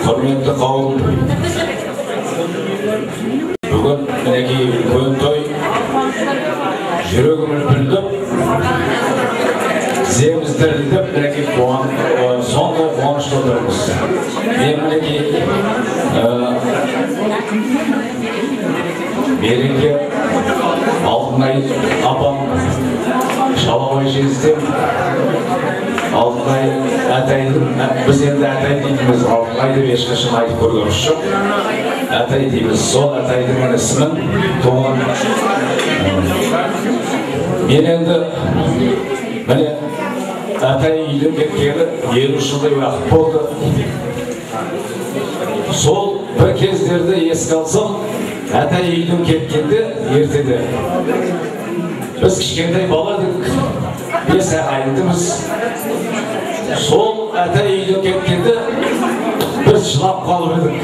Hürmetli kavim, bugün mineki koyun toy жүрегіміз білдіп, тіземіз дірілдеп, мінеки сондай қуанышта отырмыз. Мен мінеки береке Алтынай апам Шалабай жездем Алтынай әтайдың, біз енді әтай дейміз, Алтынай деп ешқашан айтып көргеніміз жоқ. Әтай дейміз, сол әтайдың ісімін туған. Мен енді міне әтай үйден кеткені 50 жылдай уақыт болды. Сол бір кездерді еске алсам, әтай үйден кеткенде ертеде біз кішкентай бала едік, 5 ағайындымыз. Сол әтай үйден кеткенде біз жылап қалып едік.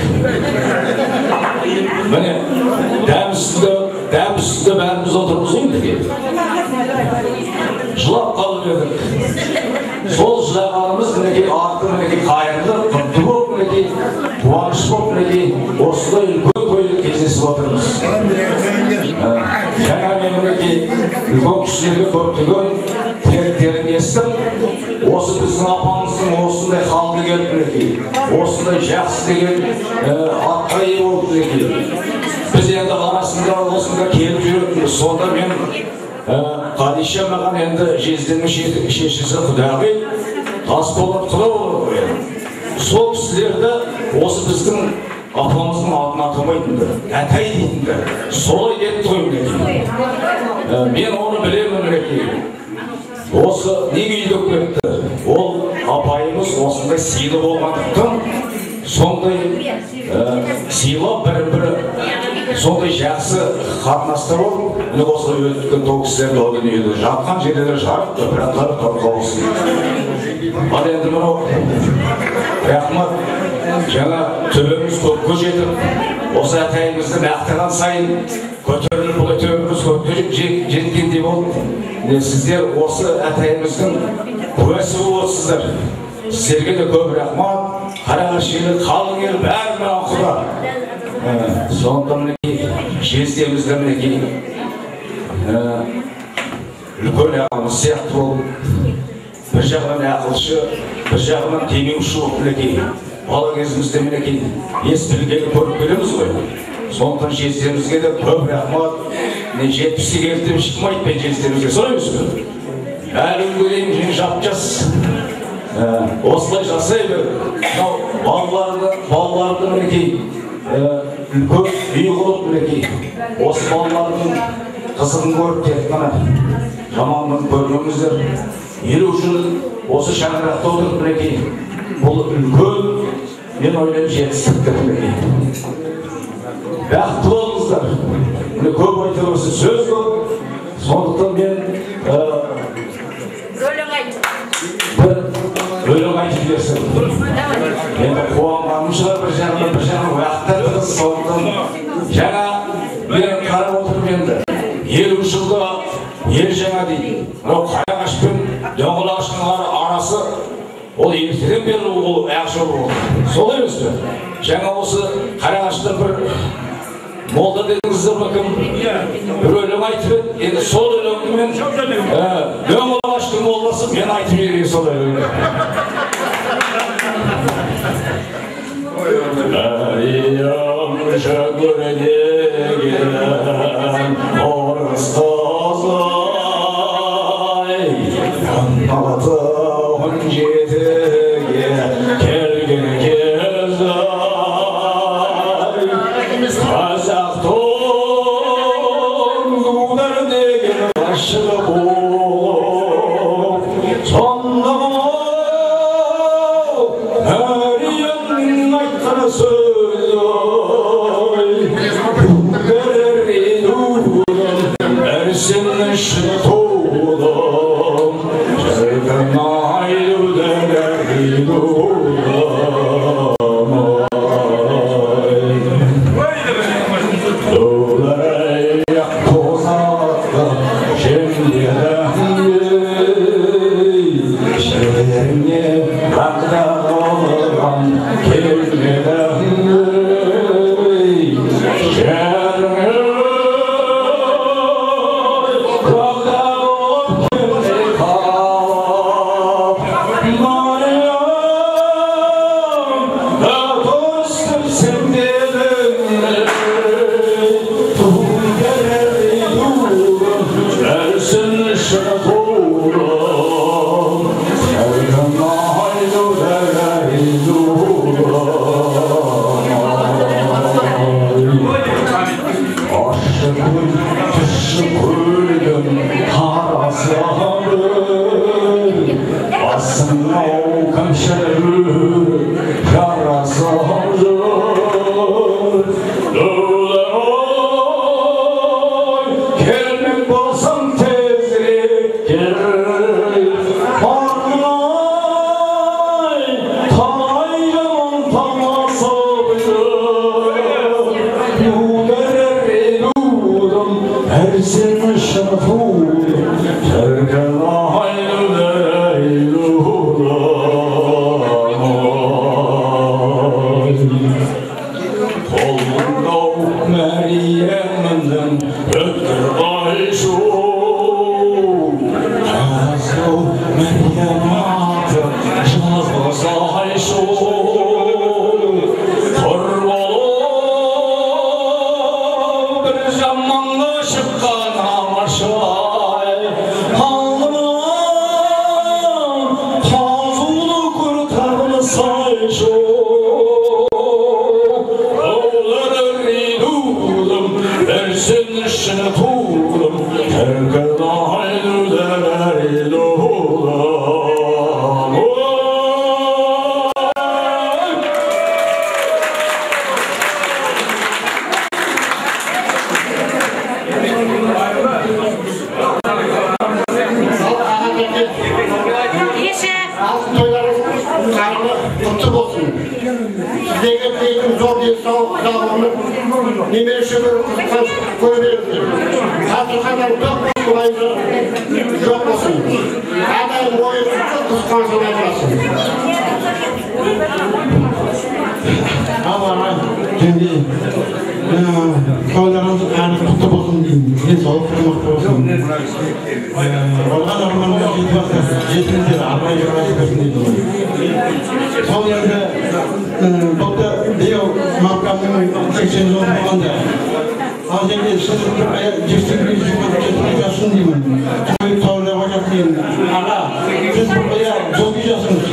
Міне дәм үстінде бәріміз отырмыз ғой. Жылап қалып едік. Сол жылағанымыз мінеки арты мінеки қайырды, құтты болып мінеки қуаныш болып мінеки осындай үлкен тойды кездесіп отырмыз. Жаңа мен мінеки үлкен кісілерге көптеген тілектерін естіп, осы біздің апамыздың осындай халқы келіп мінеки, осындай жақсы деген атқа ие болып мінеки. Біз енді арасында осында келіп жүретінбіз. Сонда мен Қадиша маған енді жездемнің шешесі Құдағи Тасболат Құдағи. Сол кісілерді осы біздің апамыздың атын атамайтынды, әтай дейтінді. Солай етті ғой мінеки. Мен оны білемін мінеки. Осы неге үйдеп кетті? Ол апайымыз осындай сыйлы болғандықтан, сондай сыйлап бірі сондай жақсы қатынастар болып, міне осы өткен тоқ кісілерді ол дүниеде жатқан жерлері жарықты, бірақ тарқау болсын. Ал енді мынау рахмат, жаңа төбеміз көкке жетіп, осы әтайымызды мақтаған сайын көтеріліп, бұл төбеміз көкке жеткендей болды. Сіздер осы әтайымыздың куәсі болсыздар. Сіздерге де көп рахмат, Қарағаш елі, қалың ел бәрі мақұлда. Сондықтан мінеки жездемізді мінеки үлкен ағамыз сияқты болып, бір жағынан ақылшы, бір жағынан демеуші болып мінеки бала кезімізде мінеки ес білгені көріп келеміз ғой. Сондықтан жездемізге де көп рахмат. 70'e geldim çıkmayıp ben jezderimizге soruyorsun. Әлі көрейін және жапчас. Осылай жасайды. Балаларды мінекей үлкен үй құрып мінекей. Осы балалардың қызығын көріп тек қана жаманын көрмеңіздер. Ел үшін осы шаңырақта отырып мінекей. Бұл үлкен мен ойлаймын жетістікті мінекей. Бақытты болыңыздар. Көп айтылып осы сөз көп. Сондықтан мен өлең айтып берсін. Енді қуанғаным шығар бір жағынан уақыттар. Сондықтан жаңа мен қарап отырып енді 50 жылда ел жаңа дейді. Қарағаш пен Дөңгелағаштың арасы ол ертеден бері ол аяқшы болды. Солай емес пе? Жаңа осы Қарағаштан бір молда дедіңіздер ме кім? Bir өлең айтып еді. Енді сол өлеңді мен Дөңгелағаштың молдасы мен айтып берейін сол өлеңді. Ayamca gördegen orası kazay Yanmadığın jetege kelgen gezay Kazak toğun Kışı koydum karasadır Asın o kamşarı karasadır Dövler oy gelmek bolsam tezlik gel Arnay taylan tamasabıdır Yuderer eludum ersin şafudum Terken aylıder eludum Kolunda Meryem'den öttür Ayşu Yazı Meryem atı Yazı Ayşu Torbalı bir zamanla şıkkan aşay Halına hazulu kurtarmış Ayşu Versin işini tuğlum Terkede haylüler eylûlam Kutlu olsun. Size getirdiğim zor bir soğuk dağılımı nimeli şöbür kutsan koyabilirsiniz. Hatırkadan çok kolayca yok olsun. Adayım boyu çok kıskansın etmesin. Allah'a şimdi kavlarınız kutlu olsun diyeyim. Size soğuk kırmakta olsun. Olgan ormanı yetimdir. Allah'a yürüyüş versin diyeyim. Sol yerde doktor diyor makamının 80 yıl olanda az önce sınıf cistik bir cümle getireceğiz diyeyim. Çünkü tavırla bakacak diyeyim. Aga siz buraya zoklayacaksınız.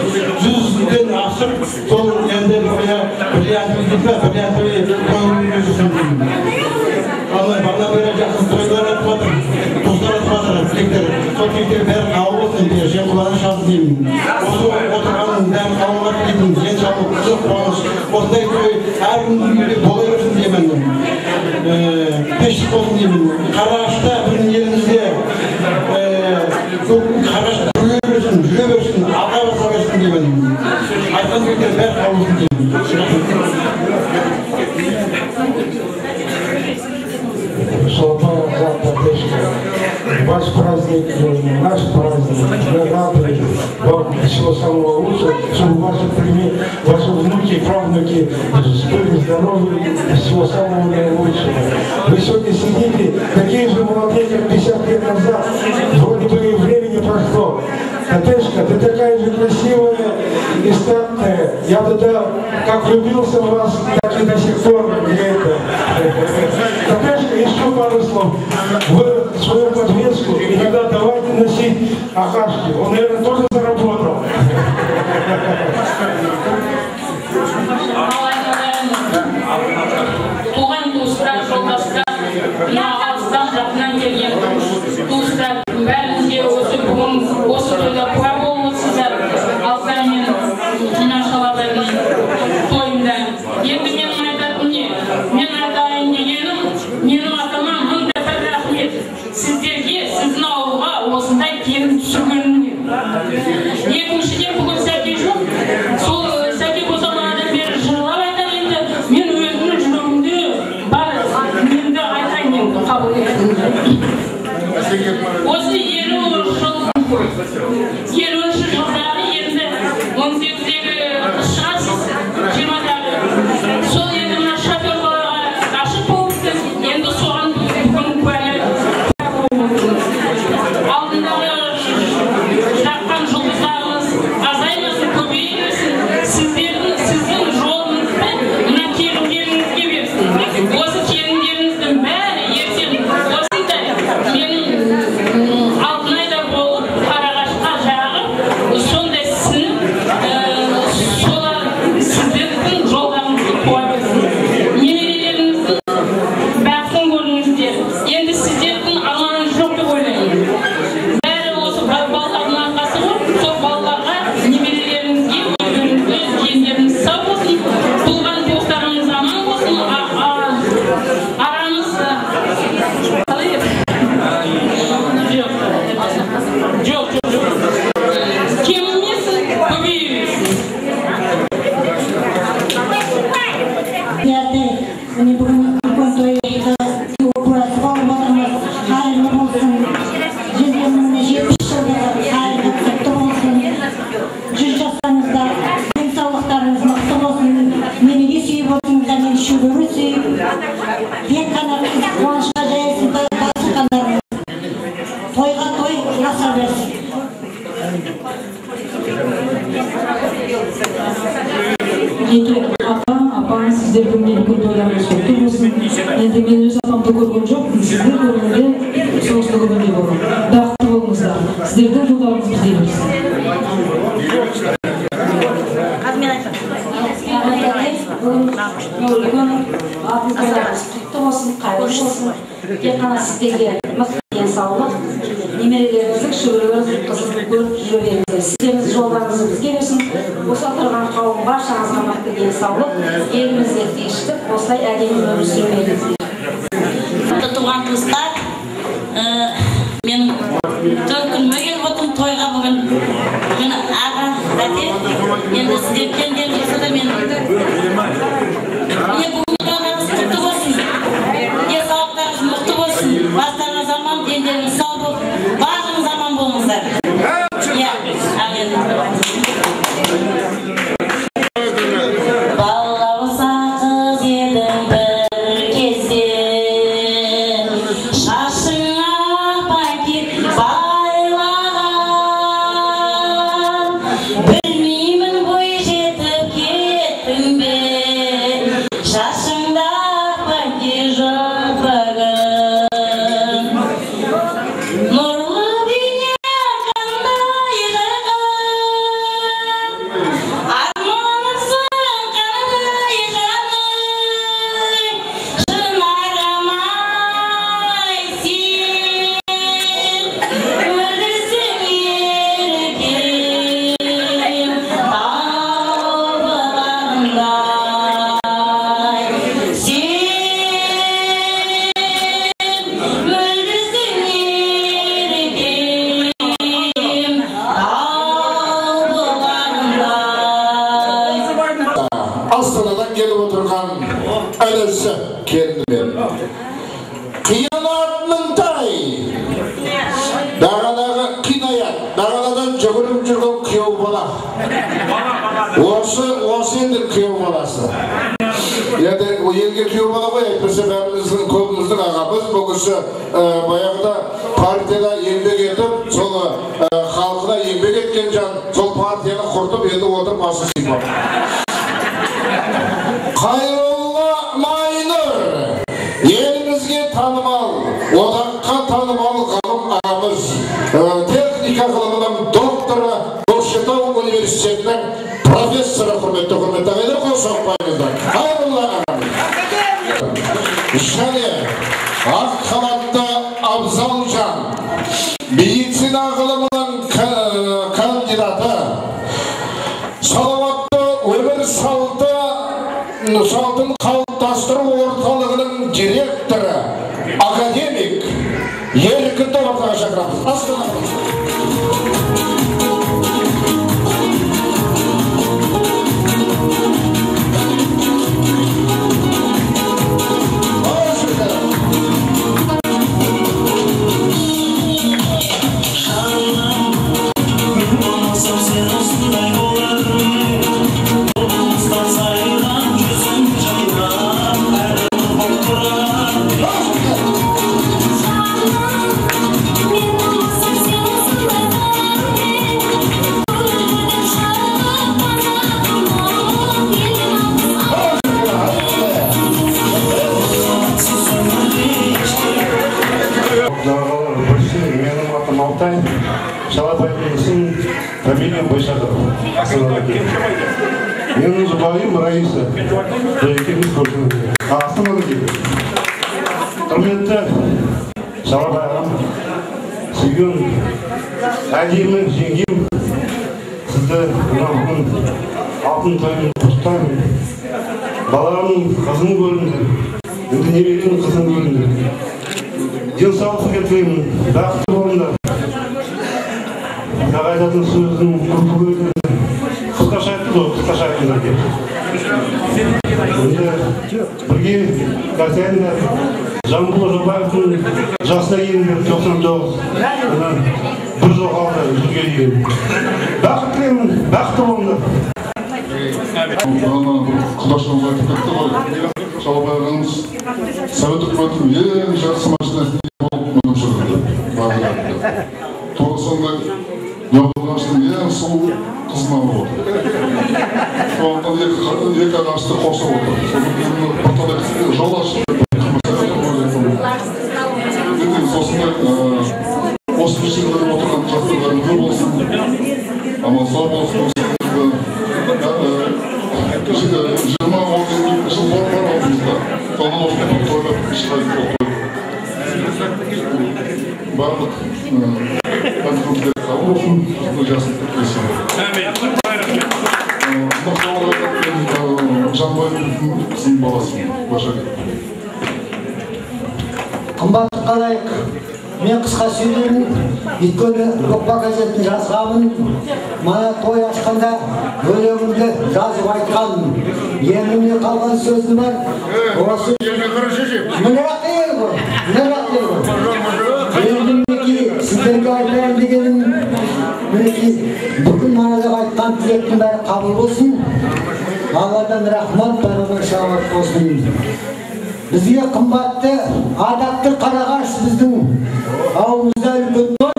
Yüzden asıp sol yerde buraya brillantı gitme, brillantı koyuyorsunuz diyeyim. Vallahi bana vereceksiniz. Toylar atmadım. Tuzlar atmadım. Tilekleri. Sol tilekleri ver kavursun diye. Şey kulağına şans diyeyim. Oturanın ben kavurmak dedim. Genç avuk kızık olmuş. Ortaya koy. Her gün gibi dolayıyorsun diye benden. Peşlik olsun diye benden. Karaağaçta birinin yerinizde Karaağaçta yürüyorsun. Arkaya basabilirsin diye benden. Arkan tilekleri ver kavursun diye benden. Шалопая завтра тяжко. Ваш праздник, наш праздник. Мы рады вам всего самого лучшего, чтобы ваши внуки и правнуки были здоровы, всего самого наилучшего. Вы сегодня сидите, такие же молодые, как 50 лет назад. Вроде бы и времени прошло. Татешка, ты такая же красивая и статная. Я тогда как влюбился в вас, так и до сих пор мне это. Татешка, еще пару слов. Вы свою подвеску иногда давайте носить Ахашки. Он, наверное, тоже заработал. Туған туыстар, жолдастар, мына алыстан жақыннан келген туыстар, бәріңізге осы бүгін осы тойда куә болып отырсыздар. Алтай мен Шалабайдың тойында. Енді менің айтатыным не? Мен айтайын дегенім, менің атама мың дәпе рахмет. Сіздерге, сіздің ауылға осындай келін түсіргеніне. Екіншіден бүгін сәке жоқ. Сол сәке болса манадан бері жырлап айтар енді. Мен өзімнің жүрегімде бар, енді айтайын енді қабыл етіңіз. Осы 50 жылдағы енді 18-дегі шығасыз, 20-дағы. Сол енді мына шоферларға ғашық болыпты, енді соған бүгін куәлі алдындағы жаққан жұлдыздарыңыз азаймасын, көбеймесін, сіздің жолыңызды мына келіндеріңізге берсін. Осы келіндеріңіздің бәрі ертең осындай менің Алтынайда болып Қарағашқа жағып, сондай сіңіп, солар сіздердің жолдарыңызды қуа берсін. Немерелеріңіздің бақытын көріңіздер. мен өз апамды көрген жоқпын. Сіздер көргенде соғысты көргендей болдым. Бақытты болыңыздар. Сіздердің жолдарыңызды іздейміз. Бүгін атыңызға құтты болсын, қайырлы болсын. Тек қана сіздерге мықты денсаулық, немерелеріңіздің шөберелеріңіздің қызын көріп жүре беріңіздер. Сіздеріңіз жолдарыңызды бізге берсін. Осы отырған қауым баршаңызға мықты денсаулық, елімізде тыныштық, осылай әдемі өмір сүре беріңіздер. Туған туыстар, мен төркінме келіп отырмын тойға бүгін аға әке, енді сіздер келген болса да мен бүгінгі тойғаныз құтты болсын, денсаулықтарыңыз мықты болсын, бастарыңыз аман, дендеріңіз сау болып, барлығыңыз аман болыңыздар. Astana'dan gelip oturgan öyleyse kendime. Kıyanatının tay. Dağınağı kinayat. Dağınadan cögülüp жүрген kıyov bala. Osu endir kıyov balası. Ya da o yerge kıyov bala koy. Etmese berimizin kolumuzun ağamız. Bu kişi bayağıda partiyada embek etip, sol halkına embek etken can, sol partiyani kurtup, endi oturup başı sıypap. Hayrullah Maynur, elimizge tanımal, odakka tanımal kalım ağamız, teknika kılımının doktora, Koşetov Üniversitesi'nin profesörü hürmetli ağaylar kol sokmayınızlar. Hayrullah ağamız. Şöyle, ak kanatta Abzalcan, meditsina kılımının kandidatı, salavatlı ömür Saltın kaltastırı ortalığının direktörü, akademik, Yerkindi ortağa şakramız. Aslan фамилия Байшадов. Менің жұбайым Раиса. Екеуміз көршіміз. Астанада келді. Құрметті Шалабай ағам, сүйген әдемі жеңгем, сізді бүгін алтын тоймен құттықтаймын. Баланың қызын көріңдер, енді немеренің қызын көріңдер. Денсаулық тілеймін, бақытты болыңдар. Айтатын сөздің күркілерін қысқаша айтты ғой, қысқаша айтыңдар деп. Енді бірге Катянда Жамбыл Жобаевтың жасына келіңдер 99. Бір жыл қалды жүзге дейін. Бақыт тілеймін, бақытты болыңдар. Құдашымыз айтып кетті ғой, Шалабай ағамыз Совет үкіметінің ең жақсы машинасында болып мініп жүрді. Тура сондай Yoldaşın en son kızına oldu. Ondan iki ağaçta koşu oldu. Sonra ortada yoldaş барлық конструкция қабыл болсын, бұл жасын тіркесін. Жанбайдың қыздың баласын, баша кет. Қымбатты қалайық, мен қысқа сөйлеймін, өйткені Көкпа газетін жазғанмын, мана той ашқанда өлеңімді жазып айтқанмын. Еміне қалған сөзім бар, осы... Мінірақ ел ғой. Енді мінекей, сіздерге айтайын дегенім, мінекей, бүкіл манадағы айтқан тілектің бәрі қабыл болсын. Алладан рахмат, пайғамбар шағат болсын. Бізге қымбатты, атақты Қарағаш біздің ауылымызда үлкен той.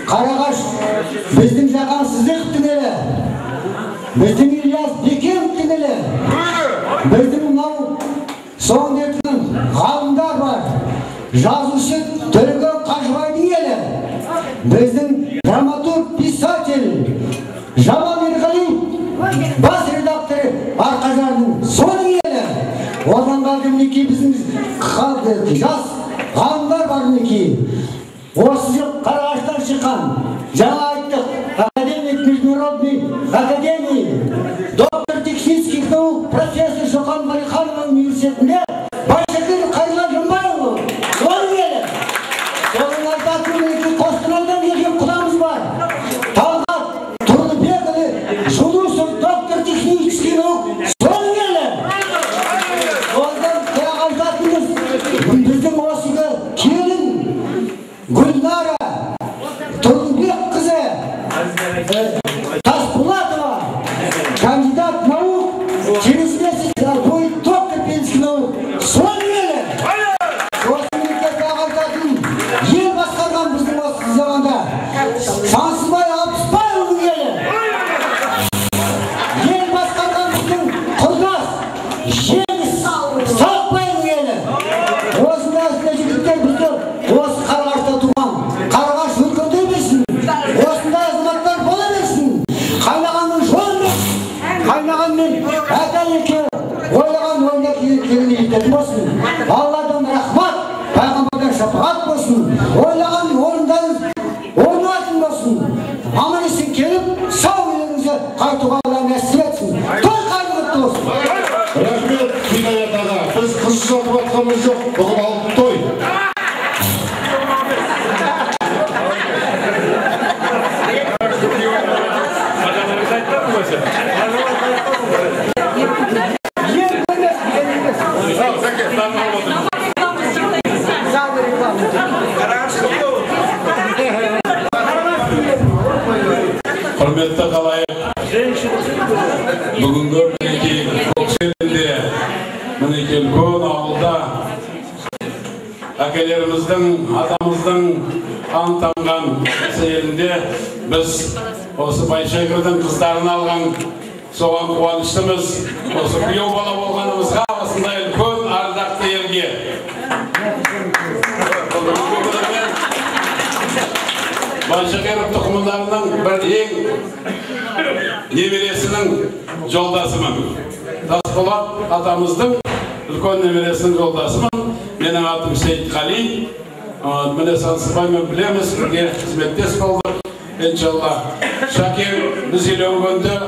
Қарағаш біздің Жақан Сыздықовтың елі, біздің Ильяс Бекеновтың елі, біздің мынау соңдетін ғалымдар бар, жазушы Төлеген Қажыбайдың елі, біздің драматург, писатель Жамал Ерғалиев, бас редакторы Арқажардың соның елі. Одан қалды мінекей біздің жас ғалымдар бар мінекей. Осы жыл Қарағаштан шыққан, жаңа айттық, академик международный академии, доктор технических наук, профессор Шоқан Уәлиханов университетінде Байшакир Қайролла Жамбайұлы, соның елі. Соның айтатын мінекей Қостанайдан келген құдамыз бар. Талғат Тұрлыбекұлы, Жұлусов, доктор технических наук, соның елі. Біздің осыға келін Гүлнара Тұрлыбек қызы Тасболатова, кандидат наук, через месяц будет доктор пенсий наук. Соның елі. Осы мемлекетті ағартатын ел басқарған біздің осы заманда Сансызбай Алпысбайұлының елі. Ел басқарған біздің құрдас Жеңіс Сақбайұлының елі. Осындай жігіттер бізді осы Қарағашта туған. Қарағаш өркендей берсін. Осындай азаматтар бола берсін. Қайнағанның жолын берсін. Қайнағанмен әдәлекке ойлаған ойына келген ететін болсын. Алладан рахмат, пайғамбардан шапағат болсын. Ойлаған орындаңыз орнатын болсын. Аман есен келіп, сау еліңізге қайтуға Алла нәсіп етсін. Той қайырлы болсын. Рахмет, Хидаят аға. Біз қыз жатып атқанымыз жоқ, бұғын алып той. Құрметті қалайық, бүгінгі мінекей көкшелінде, мінекей үлкен ауылда әкелеріміздің, атамыздың қан тамған сейілінде біз осы Байшакирдің қыздарын алған соған қуаныштымыз. Осы күйеу бала болғанымызға осындай үлкен ардақты елге. Байшакир тұқымдарының бір ең немересінің жолдасымын. Тасболат атамыздың үлкен немересінің жолдасымын. Менің атым Сейітқали. Міне Сансызбаймен білеміз, бірге қызметтес болдық. Иншалла. Шакир біз үйленгенде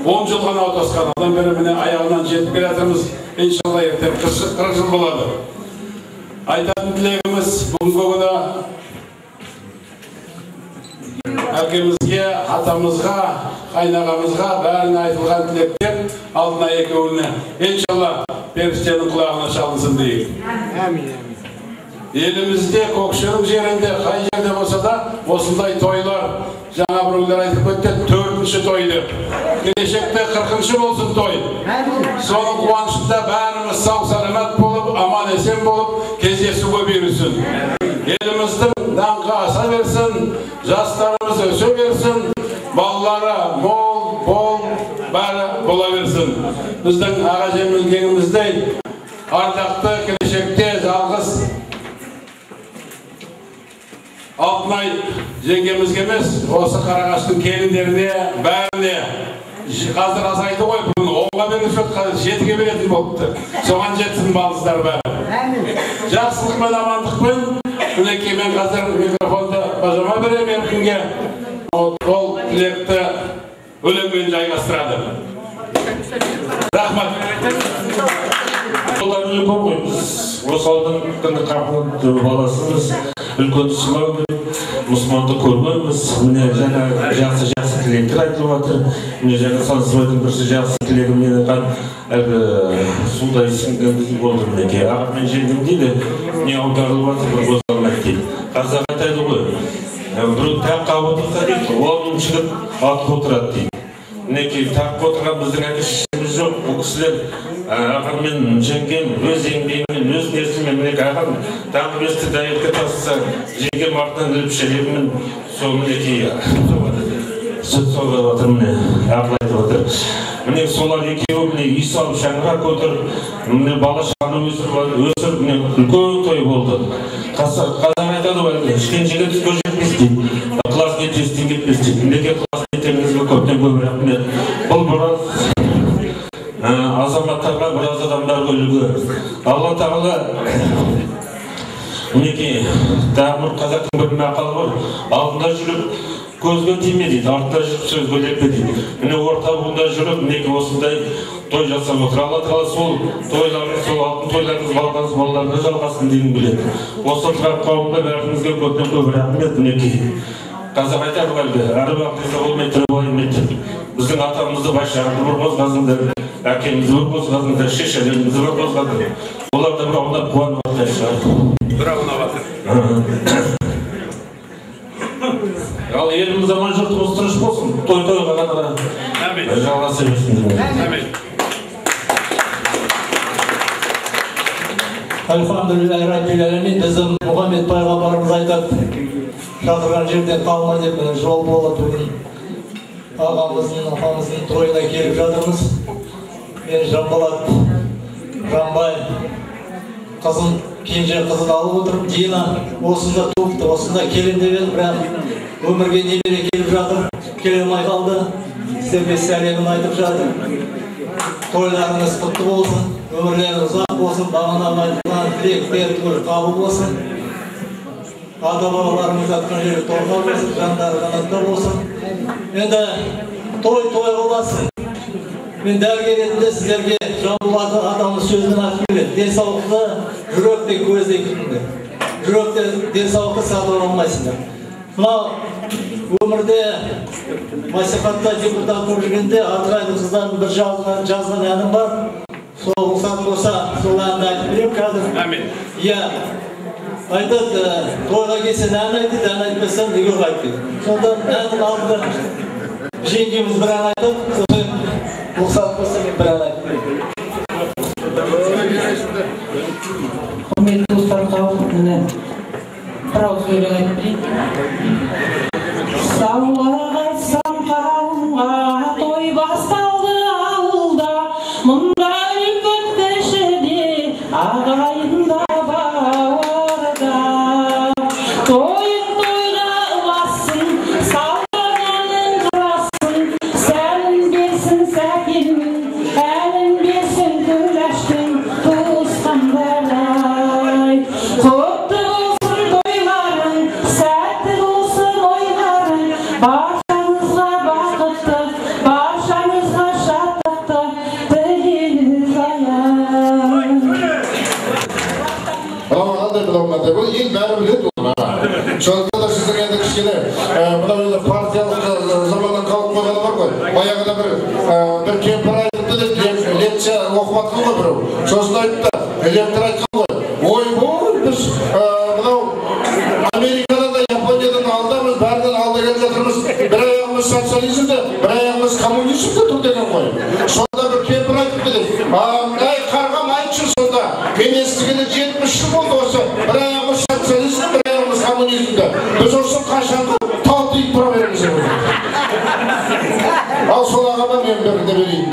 10 жыл ғана отасқан. Одан бері міне аяғынан жетіп келатырмыз. Иншалла ертең 40 жыл болады. Айтатын тілегіміз бүгінгі күні әкемізге, атамызға, қайнағамызға бәріне айтылған тілектер алдына екеуіне. Иншалла періштенің құлағына шалынсын дейік. Елімізде, көкшенің жерінде, қай жерде болса да, осындай тойлар, жаңа біреулер айтып өтті, 4-ші тойды. Келешекте 40-шы болсын той. Соның қуанышында бәріміз сау-саламат болып, аман есен болып, кездесуге бұйырсын. Еліміздің даңқы аса берсін, жастарымыз өсе берсін, балалары мол, бол, бәрі бола берсін. Біздің аға жеңілгеніміздей ардақты келешекте жалғыз Алтынай жеңгемізге емес, осы Қарағаштың келіндеріне, бәріне қазір азайды ғой, бүгін 10-ға беріп қазір 7-ге беретін болыпты. Соған жетсін балыздар бәрі. Жақсылық пен амандықпен Мінекей мен қазір микрофонды бажама берем еркінге. Ол тілекті өлеңмен жайғастырады. Рахмат. Олар үлкен қоймыз. Осы алдың күнді қапылып баласымыз. Үлкен сұлау мұсылманды көрмейміз. Міне жаңа жақсы тілектер айтылып жатыр. Міне жаңа Сансызбайдың бірінші жақсы тілегі мені қан әлгі судай сіңген болды мінекей. Ағамен жеңдім дейді. Не аударылып жатыр бір қозғалмайды дейді. Қазақ айтады ғой. Біреу таққа отырса дейді, оның жігіт атып отырады дейді. Мінекей таққа отырған біздің әке-шешеміз жоқ. Бұл кісілер ағамен жеңген өз еңбегімен, өз несімен мінекей ағам тағы бесті дайырға тасыса жеңген артынан іліп шелегімен сол мінекей сүт соғып жатыр, міне ақыл айтып жатыр. Міне солар екеуі міне үй салып шаңырақ көтеріп, міне бала шағаны өсіріп, міне үлкен той болды. Қазақ айтады ғой, ішкен жеге түс көз жетпес дейді. Класс нетестен кетпес дейді. Мінеке класс неттеріңізге көптен көп рахмет. Бұл біраз азаматтарға, біраз адамдарға үлгі. Алла тағала мінеке тағы бір қазақтың бір мақалы бар. Алдында жүріп көзге тиме дейді, артында жүріп сөзге ілеппе дейді. Міне орта буында жүріп, мінеке осындай той жасап отыр. Алла тағала сол тойларыңыз, сол алтын тойларыңыз, балғаныз балаларыңыз жалғасын дейін біледі. Осы отырған қауымда бәріңізге көптен көп рахмет. Мінеке қазақ айтады ғой, әрі бақытты болмай тірі болмайды. Біздің атамызды Байшағырды бір қозғадыңдар, әкемізді бір қозғадыңдар, шешелерімізді бір қозғадыңдар. Олар да бір аудан қуанып жатқан шығар. Бір аудан жатыр. Ал еліміз аман жұртымыз тыныш болсын. Той-тойға ғана жалғаса берсін. Амин. Альхамдулиллахи раббил алямин. Біздің Мұхаммед пайғамбарымыз айтады, шақырған жерден қалма деп жол болады бүгін. Ағамыздың, апамыздың тойына келіп жатырмыз. Мен Жанболат, Жанбай, қызым, кенже қызын алып отырып, Дина осында туыпты, осында келем деп еді, бірақ өмірге немере келіп жатыр, келемай қалды. Сіздерге сәлемін айтып жатыр. Тойларыңыз құтты болсын, өмірлеріңіз ұзақ болсын, бағанағы айтылған тілектер қабыл болсын. Ата-бабаларымыз жатқан жері торға болсын, жандары қанатта болсын. Енді той болсын. Мен дәрігер ретінде сіздерге Жанболат атамыз сөзін айтып келеді. Денсаулықты жүректе көзде күтіңдер. Жүректе денсаулықты сатып алмайсыңдар. Мынау өмірде мәслихатта депутат болып жүргенде Атырайдың қыздардың бір жазған әнім бар. Сол рұқсат болса, сол әнді айтып беремін қазір. Амин. Иә. Айтады, тойға келсең ән айтады, ән айтпасаң неге айтпайды. Сонда әннің алдында жеңгеміз бір ән айтып, рұқсат болса мен бір ән айтып беремін. Құрметті достар, қауіп міне бір ауыз өлең айтып берейін. Саулық айтсам қауымға, той басталды ауылда, мұнда үлкен кішіде, ағайында бауырда. Тойын тойға ұласын, салғанын қырасын, сәлін берсін сәкенің, әлін берсін күләштің, туысқандардай. Құтты болсын тойларың, сәтті болсын ойларың, баршаңызға бақытты, баршаңызға шаттықты тілейміз аян. Қандай білауымда бұл ең бәрі біледі ол. Сондықтан да сіздің енді кішкене мынау партиялық заманнан қалып қойғаны бар ғой. Баяғыда бір кемпір айтыпты деп лекция оқып атқан ғой біреу. Сосын айтты, лектор айтқан ғой. Ойбой, біз мынау Америкадан да Япониядан алдамыз, бәрінен алда келіп жатырмыз. Бір аяғымыз социализмде, бір аяғымыз коммунизмде тұр деген ғой. Сонда бір кемпір айтыпты деп. Ай, қарғам айтшы сонда. Мен естігені 70 жыл болды осы. Бір аяғымыз социализмде, бір аяғымыз коммунизмде. Біз осы қашанғы талтиып тұра береміз. Ал сол ағама мен бірінде берейін.